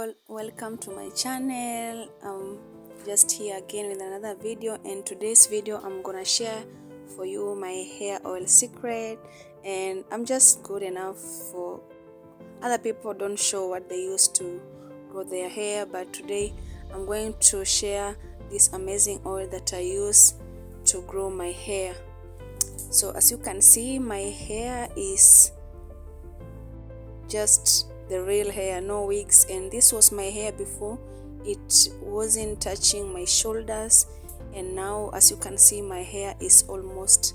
all, welcome to my channel. I'm just here again with another video, and today's video I'm gonna share for you my hair oil secret. And I'm just good enough for other people don't show what they use to grow their hair, but today I'm going to share this amazing oil that I use to grow my hair. So as you can see, my hair is just the real hair, no wigs, and this was my hair before. It wasn't touching my shoulders, and now as you can see, my hair is almost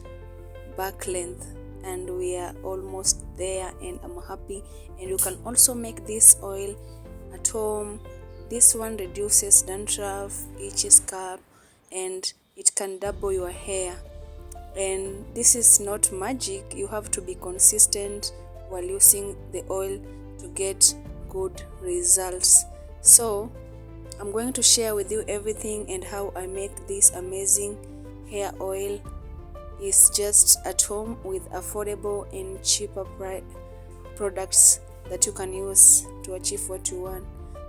back length and we are almost there, and I'm happy. And you can also make this oil at home. This one reduces dandruff, itchy scalp, and it can double your hair. And this is not magic, you have to be consistent while using the oil to get good results. So I'm going to share with you everything and how I make this amazing hair oil. Is just at home with affordable and cheaper products that you can use to achieve what you want.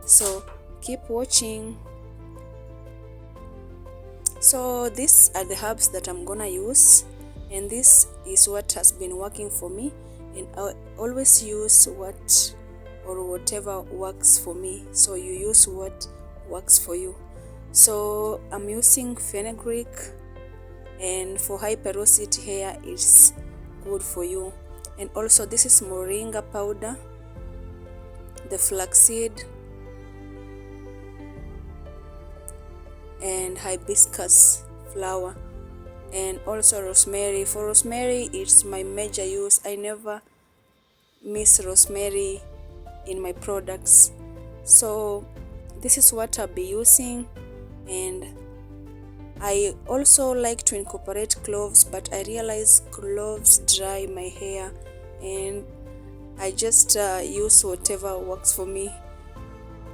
So keep watching. So these are the herbs that I'm gonna use, and this is what has been working for me, and I always use what or whatever works for me. So you use what works for you. So I'm using fenugreek, and for high porosity hair it's good for you. And also this is moringa powder, the flaxseed, and hibiscus flower, and also rosemary. For rosemary, it's my major use. I never miss rosemary in my products. So this is what I'll be using, and I also like to incorporate cloves, but I realize cloves dry my hair, and I just use whatever works for me.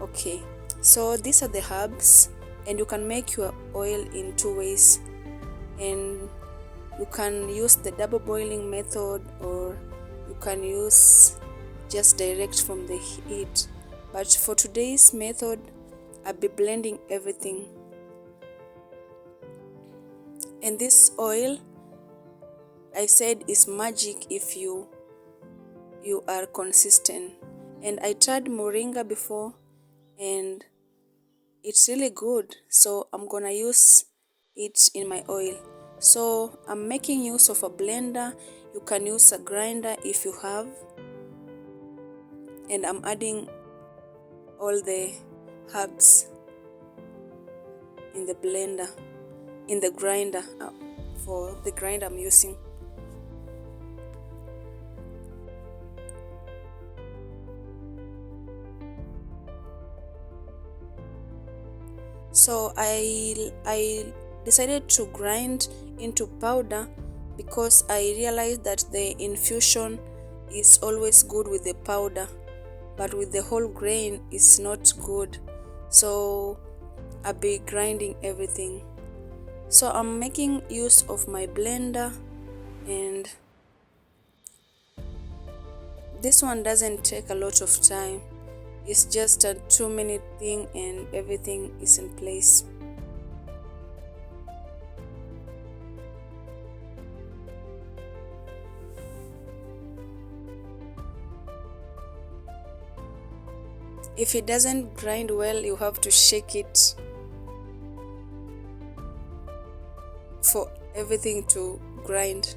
Okay, so these are the herbs, and you can make your oil in two ways, and you can use the double boiling method, or you can use just direct from the heat. But for today's method, I'll be blending everything. And this oil, I said, is magic if you are consistent. And I tried moringa before, and it's really good, so I'm gonna use it in my oil. So I'm making use of a blender. You can use a grinder if you have, and I'm adding all the herbs in the blender, in the grinder. For the grinder I'm using. So I decided to grind into powder because I realized that the infusion is always good with the powder, but with the whole grain it's not good. So I'll be grinding everything. So I'm making use of my blender, and this one doesn't take a lot of time. It's just a 2-minute thing and everything is in place. If it doesn't grind well, you have to shake it for everything to grind.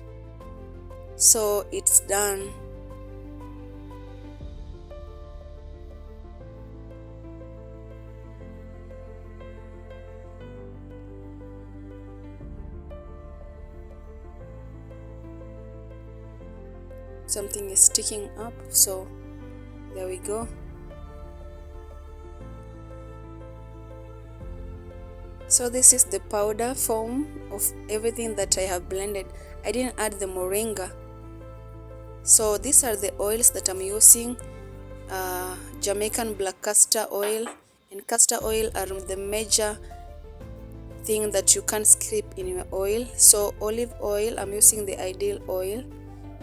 So it's done. Something is sticking up, so there we go. So this is the powder form of everything that I have blended. I didn't add the moringa. So these are the oils that I'm using. Jamaican black castor oil and castor oil are the major thing that you can't skip in your oil. So olive oil, I'm using the ideal oil.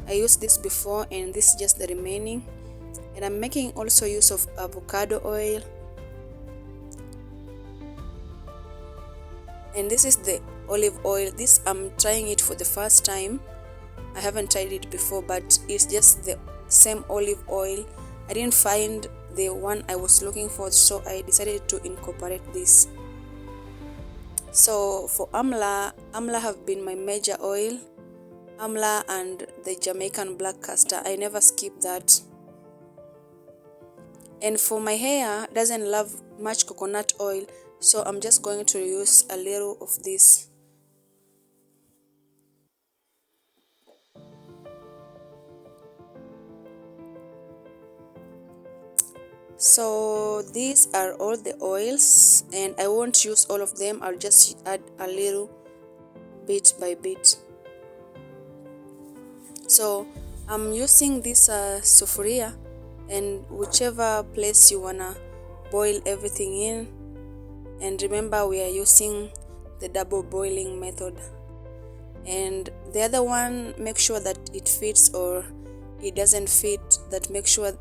I used this before, and this is just the remaining. And I'm making also use of avocado oil, And this is the olive oil. This I'm trying it for the first time. I haven't tried it before, but it's just the same olive oil. I didn't find the one I was looking for, so I decided to incorporate this. So for amla have been my major oil. Amla and the Jamaican black castor, I never skip that. And for my hair, doesn't love much coconut oil, so I'm just going to use a little of this. So these are all the oils, and I won't use all of them. I'll just add a little bit by bit. So I'm using this sufuria, and whichever place you wanna boil everything in. And remember, we are using the double boiling method. And the other one, make sure that it fits or it doesn't fit. That make sure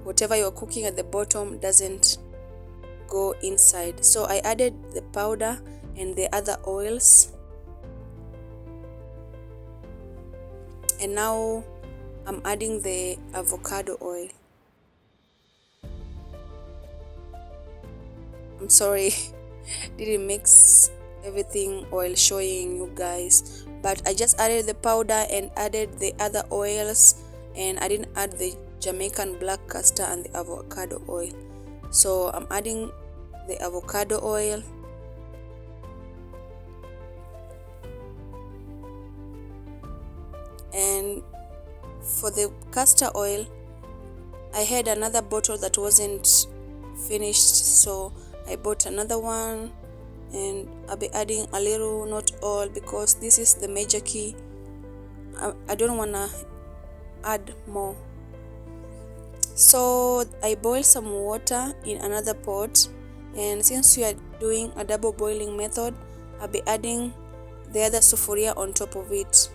whatever you're cooking at the bottom doesn't go inside. So I added the powder and the other oils, and now I'm adding the avocado oil. I'm sorry, didn't mix everything while showing you guys, but I just added the powder and added the other oils, and I didn't add the Jamaican black castor and the avocado oil. So I'm adding the avocado oil, and for the castor oil I had another bottle that wasn't finished, so I bought another one, and I'll be adding a little, not all, because this is the major key. I don't wanna add more. So I boil some water in another pot, and since we are doing a double boiling method, I'll be adding the other sufuria on top of it.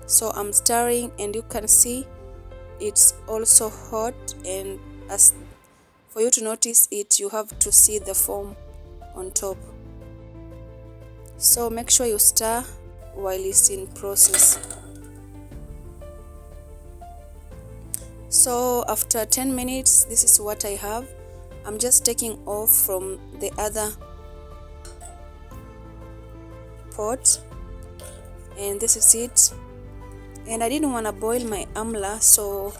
So I'm stirring, and you can see it's also hot, and as for you to notice it, you have to see the foam on top. So make sure you stir while it's in process. So after 10 minutes, this is what I have. I'm just taking off from the other pot, and this is it. And I didn't want to boil my amla, so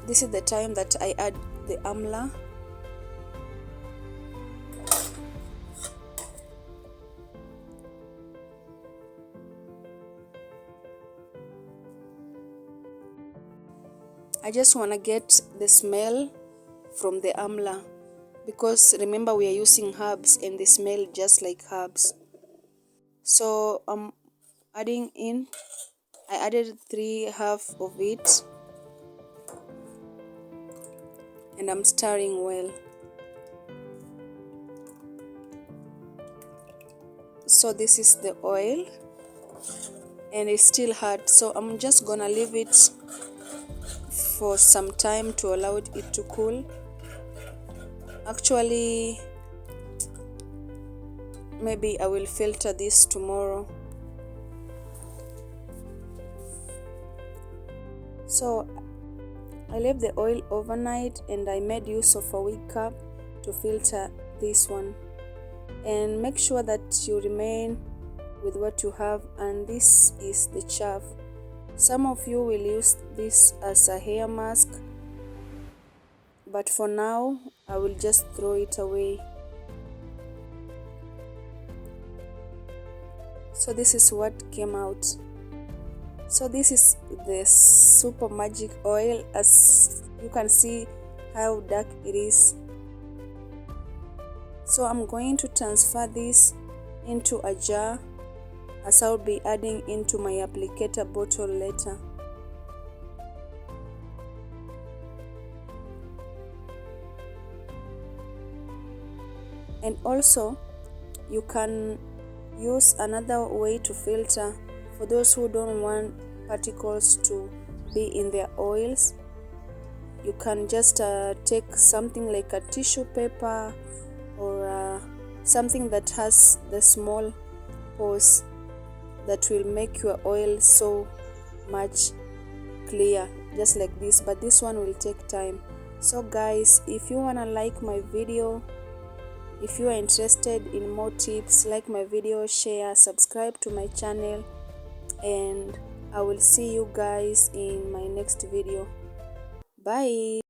this is the time that I add the amla. I just want to get the smell from the amla, because remember we are using herbs and they smell just like herbs. So I'm adding in, I added 3/2 of it, and I'm stirring well. So this is the oil, and it's still hot, so I'm just gonna leave it for some time to allow it to cool. Actually, maybe I will filter this tomorrow. So I left the oil overnight, and I made use of a wig cap to filter this one. And make sure that you remain with what you have, and this is the chaff. Some of you will use this as a hair mask, but for now I will just throw it away. So this is what came out. So this is the super magic oil. As you can see how dark it is. So I'm going to transfer this into a jar, as I'll be adding into my applicator bottle later. And also you can use another way to filter for those who don't want particles to be in their oils. You can just take something like a tissue paper or something that has the small pores that will make your oil so much clear, just like this, but this one will take time. So guys, if you wanna like my video, if you are interested in more tips, like my video, share, subscribe to my channel, and I will see you guys in my next video. Bye.